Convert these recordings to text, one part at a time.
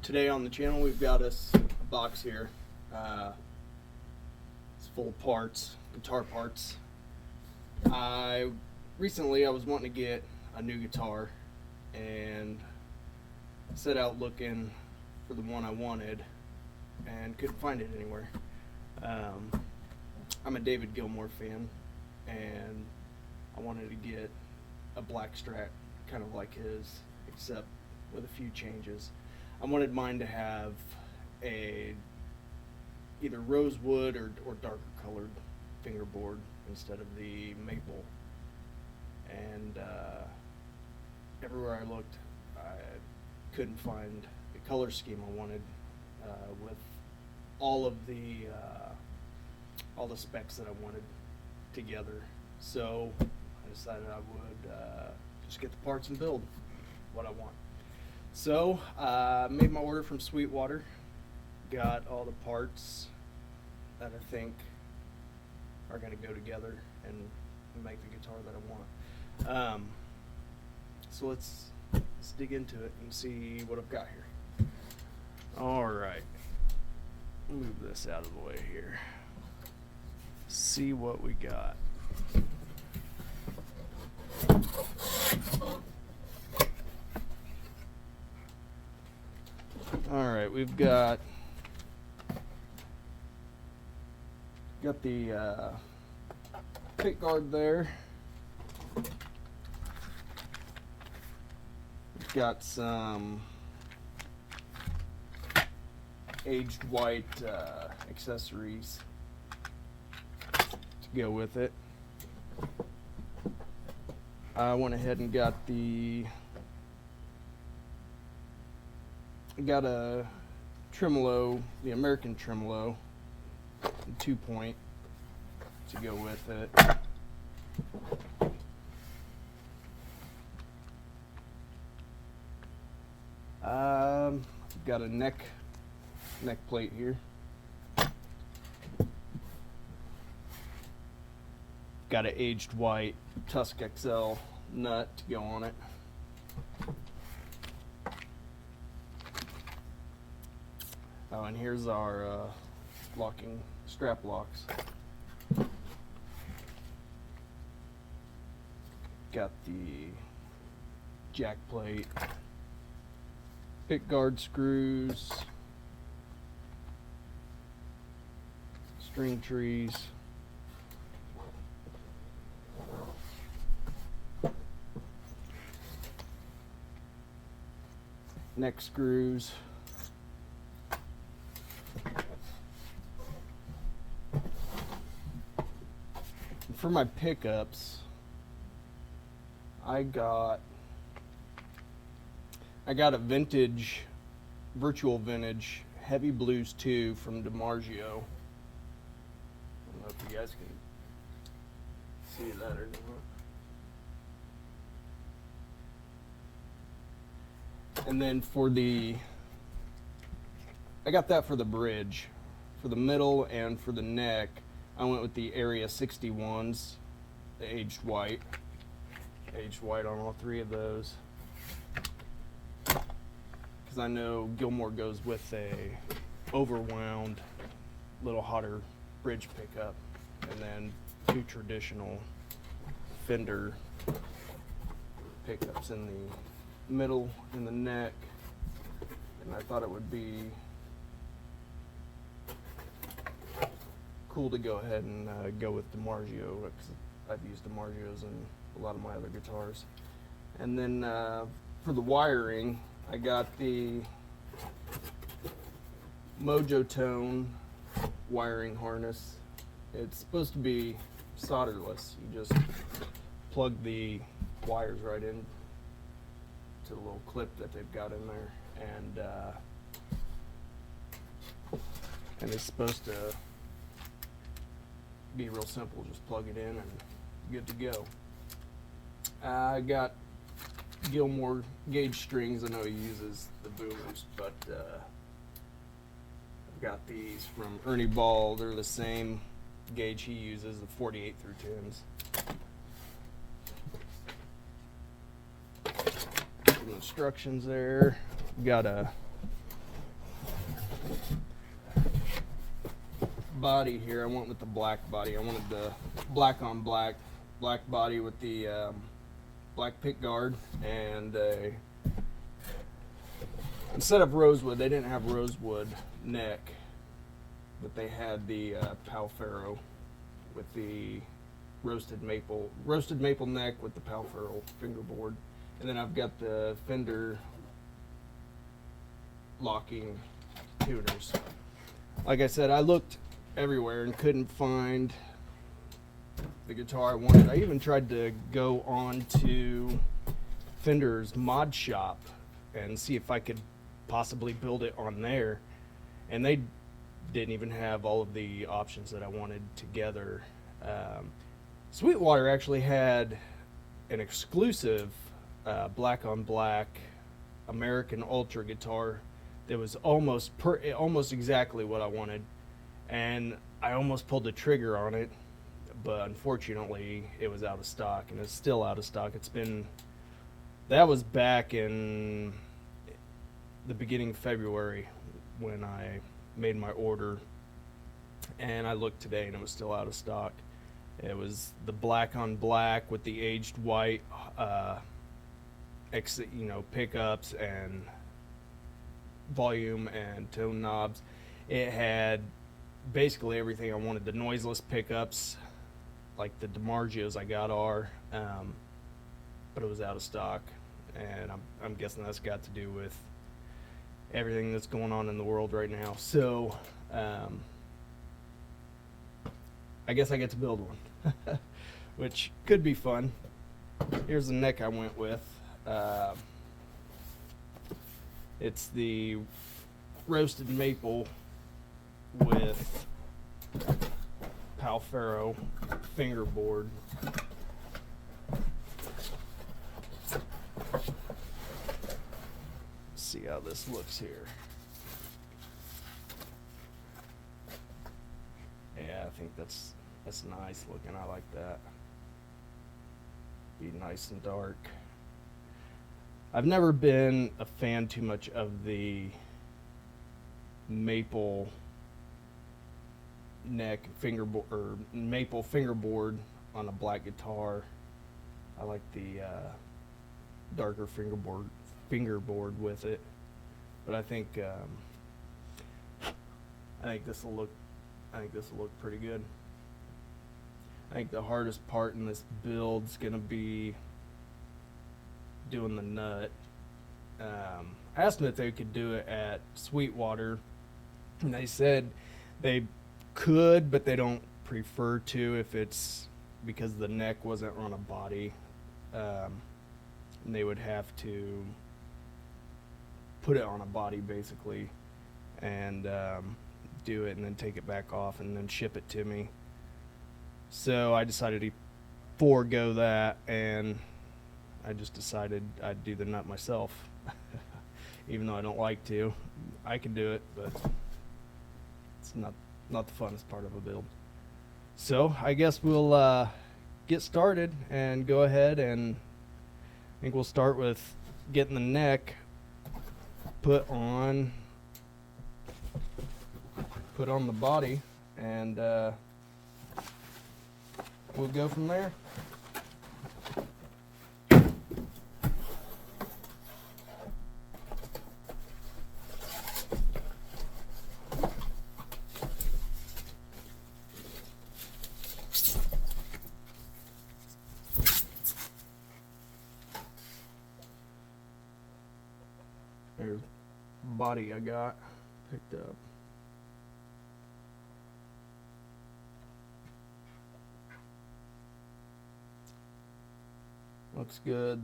Today on the channel we've got us a box here. It's full of parts, guitar parts. Recently I was wanting to get a new guitar and set out looking for the one I wanted and couldn't find it anywhere. I'm a David Gilmour fan and I wanted to get a black Strat kind of like his, except with a few changes. I wanted mine to have a either rosewood or darker colored fingerboard instead of the maple. And everywhere I looked, I couldn't find the color scheme I wanted with all the specs that I wanted together. So I decided I would just get the parts and build what I want. So made my order from Sweetwater, got all the parts that I think are going to go together and make the guitar that I want. So let's dig into it and see what I've got here. All right, move this out of the way here. See what we got. All right, we've got the pick guard there. We've got some aged white accessories to go with it. I went ahead and got a tremolo, the American tremolo, 2-point to go with it. Got a neck plate here. Got an aged white Tusk XL nut to go on it. Oh, and here's our locking strap locks. Got the jack plate, pick guard screws, string trees, neck screws, for my pickups, I got a virtual vintage Heavy Blues 2 from DiMarzio. I don't know if you guys can see that or not. And then I got that for the bridge. For the middle and for the neck, I went with the Area 61s, the aged white on all three of those. Because I know Gilmour goes with a overwound, little hotter bridge pickup, and then 2 traditional Fender pickups in the middle and the neck. And I thought it would be cool to go ahead and go with DiMarzio, because I've used DiMarzios in a lot of my other guitars. And then for the wiring, I got the Mojo Tone wiring harness. It's supposed to be solderless. You just plug the wires right in to the little clip that they've got in there, and it's supposed to be real simple. Just plug it in and good to go. I got Gilmour gauge strings. I know he uses the boomers, but I've got these from Ernie Ball. They're the same gauge he uses, the 48 through 10s. Some instructions there. Got a body here, I went with the black body. I wanted the black on black body with the black pick guard, and instead of rosewood, they didn't have rosewood neck, but they had the Palfaro with the roasted maple neck with the Palfaro fingerboard, and then I've got the fender locking tuners. Like I said, I looked everywhere and couldn't find the guitar I wanted. I even tried to go on to Fender's mod shop and see if I could possibly build it on there, and they didn't even have all of the options that I wanted together. Sweetwater actually had an exclusive black on black American Ultra guitar that was almost exactly what I wanted, and I almost pulled the trigger on it, but unfortunately it was out of stock, and it's still out of stock. That was back in the beginning of February when I made my order, and I looked today and it was still out of stock. It was the black on black with the aged white pickups and volume and tone knobs. It had basically everything I wanted. The noiseless pickups, like the DiMargios I got are, but it was out of stock, and I'm guessing that's got to do with everything that's going on in the world right now. So I guess I get to build one, which could be fun. Here's the neck I went with. It's the roasted maple with Palfaro fingerboard. See how this looks here. Yeah, I think that's nice looking. I like that. Be nice and dark. I've never been a fan too much of the maple neck fingerboard or maple fingerboard on a black guitar. I like the darker fingerboard with it, but I think this will look pretty good. I think the hardest part in this build is gonna be doing the nut. I asked them if they could do it at Sweetwater, and they said they could, but they don't prefer to if it's because the neck wasn't on a body. And they would have to put it on a body basically, and do it and then take it back off and then ship it to me. So I decided to forego that, and I just decided I'd do the nut myself. Even though I don't like to. I can do it, but it's not the funnest part of a build. So I guess we'll get started and go ahead, and I think we'll start with getting the neck put on the body, and we'll go from there. There's body I got picked up. Looks good.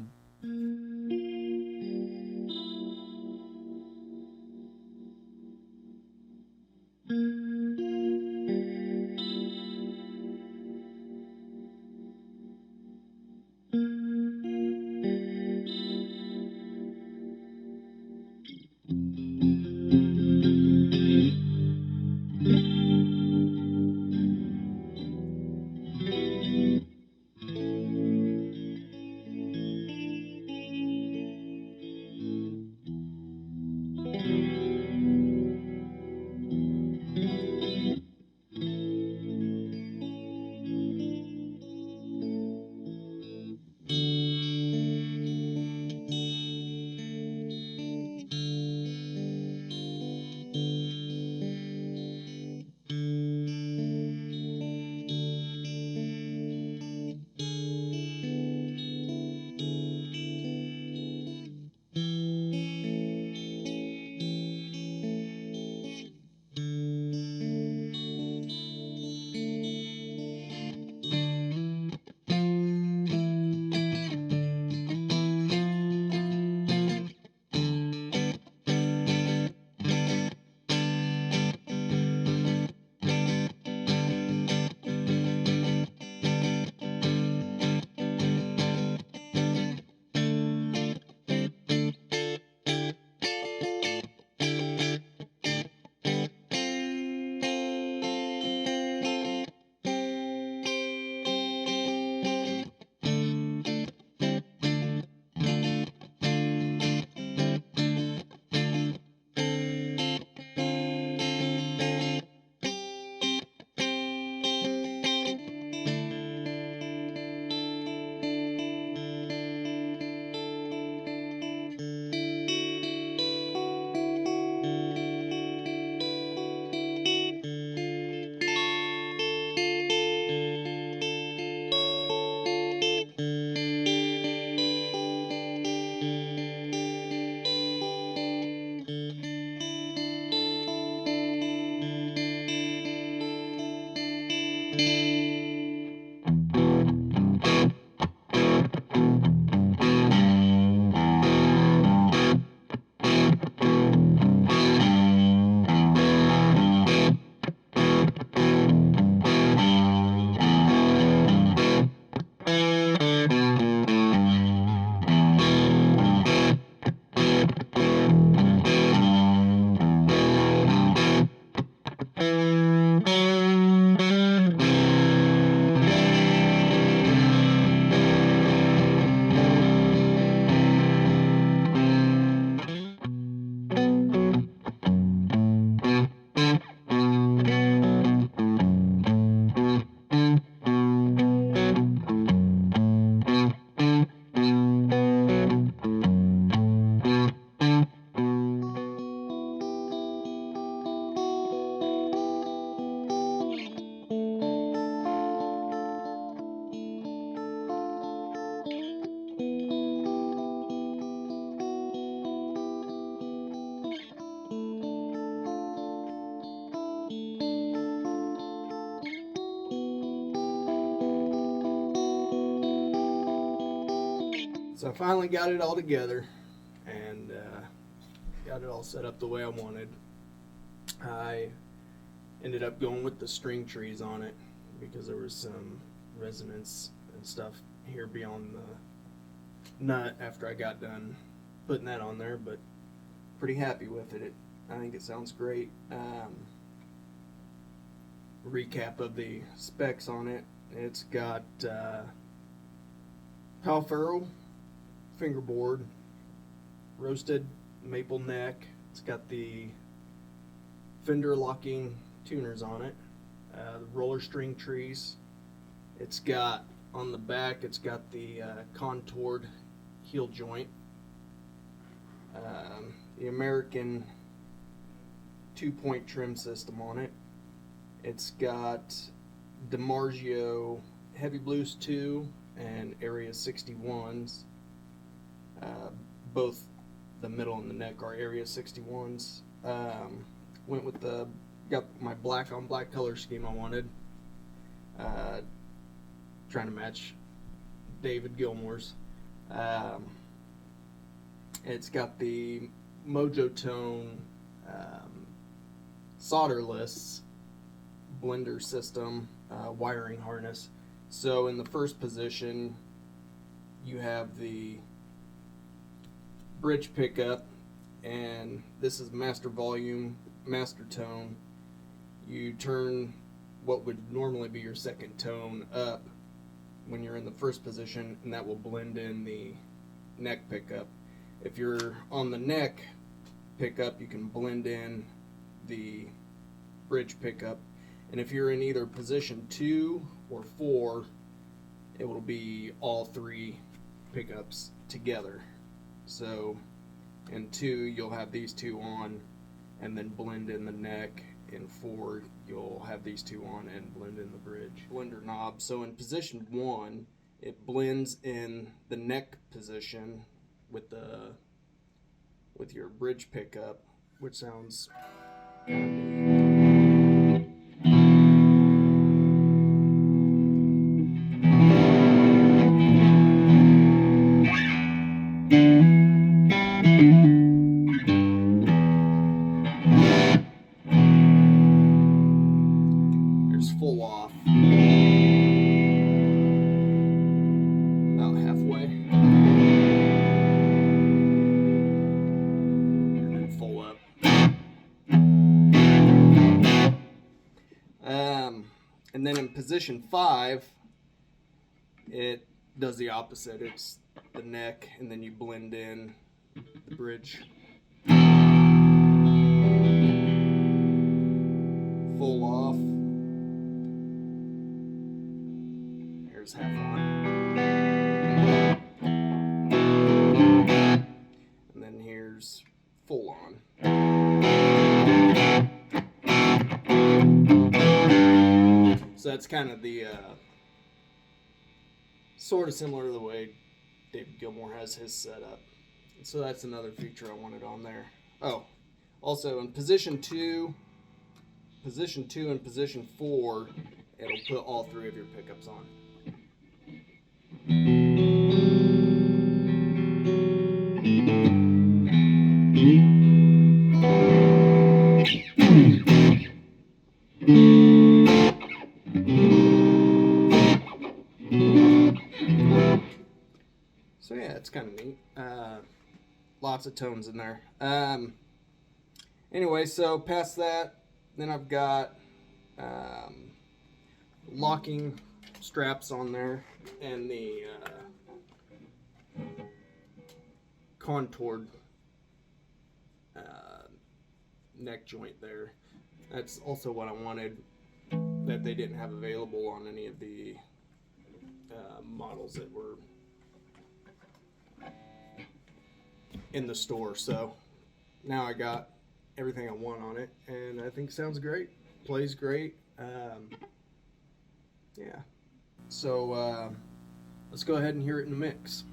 So I finally got it all together and got it all set up the way I wanted. I ended up going with the string trees on it because there was some resonance and stuff here beyond the nut after I got done putting that on there, but pretty happy with it. I think it sounds great. Recap of the specs on it. It's got Pal Ferro fingerboard, roasted maple neck. It's got the fender locking tuners on it, the roller string trees. It's got on the back, it's got the contoured heel joint, the American 2-point trim system on it. It's got DiMarzio Heavy Blues 2 and Area 61s. Both the middle and the neck are Area 61s. Went with got my black on black color scheme I wanted. Trying to match David Gilmour's. It's got the Mojo Tone solderless blender system wiring harness. So in the first position you have the bridge pickup, and this is master volume, master tone. You turn what would normally be your second tone up when you're in the first position, and that will blend in the neck pickup. If you're on the neck pickup, you can blend in the bridge pickup, and if you're in either position 2 or 4, it will be all three pickups together. So in 2 you'll have these two on and then blend in the neck. In 4 you'll have these two on and blend in the bridge. Blender knob. So in position 1 it blends in the neck position with your bridge pickup, which sounds kind of neat. Full off about halfway, and then full up. And then in position 5 it does the opposite. It's the neck and then you blend in the bridge. Full off. Half on, and then here's full on. So that's kind of the sort of similar to the way David Gilmour has his setup. So that's another feature I wanted on there. Oh, also in position 2 and position 4, it'll put all three of your pickups on. So yeah, it's kind of neat. Lots of tones in there. Anyway, so past that, then I've got locking straps on there and the contoured neck joint there. That's also what I wanted that they didn't have available on any of the models that were in the store. So now I got everything I want on it, and I think it sounds great, plays great. Yeah, so let's go ahead and hear it in the mix.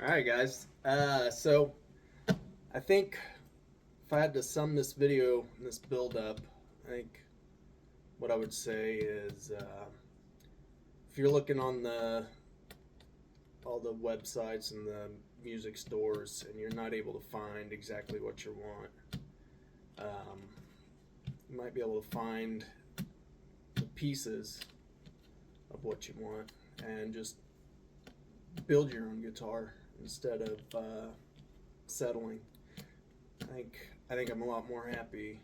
Alright guys, so I think if I had to sum this video, this build up, I think what I would say is if you're looking on all the websites and the music stores and you're not able to find exactly what you want, you might be able to find the pieces of what you want and just build your own guitar instead of settling. I think I'm a lot more happy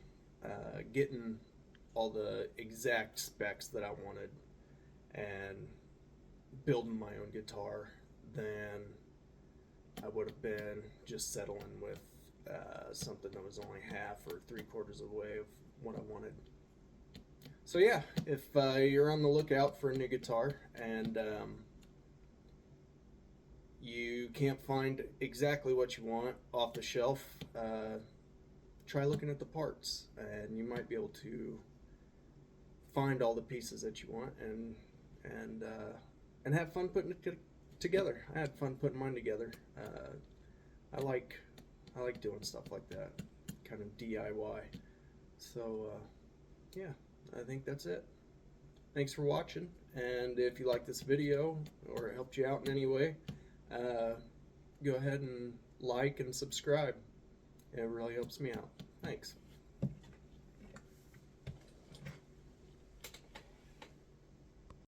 getting all the exact specs that I wanted and building my own guitar than I would have been just settling with something that was only half or 3/4 of the way of what I wanted. So yeah, if you're on the lookout for a new guitar and you can't find exactly what you want off the shelf, try looking at the parts, and you might be able to find all the pieces that you want and have fun putting it together. I had fun putting mine together. I like doing stuff like that, kind of DIY. So yeah, I think that's it. Thanks for watching, and if you like this video or it helped you out in any way, go ahead and like and subscribe. It really helps me out. Thanks.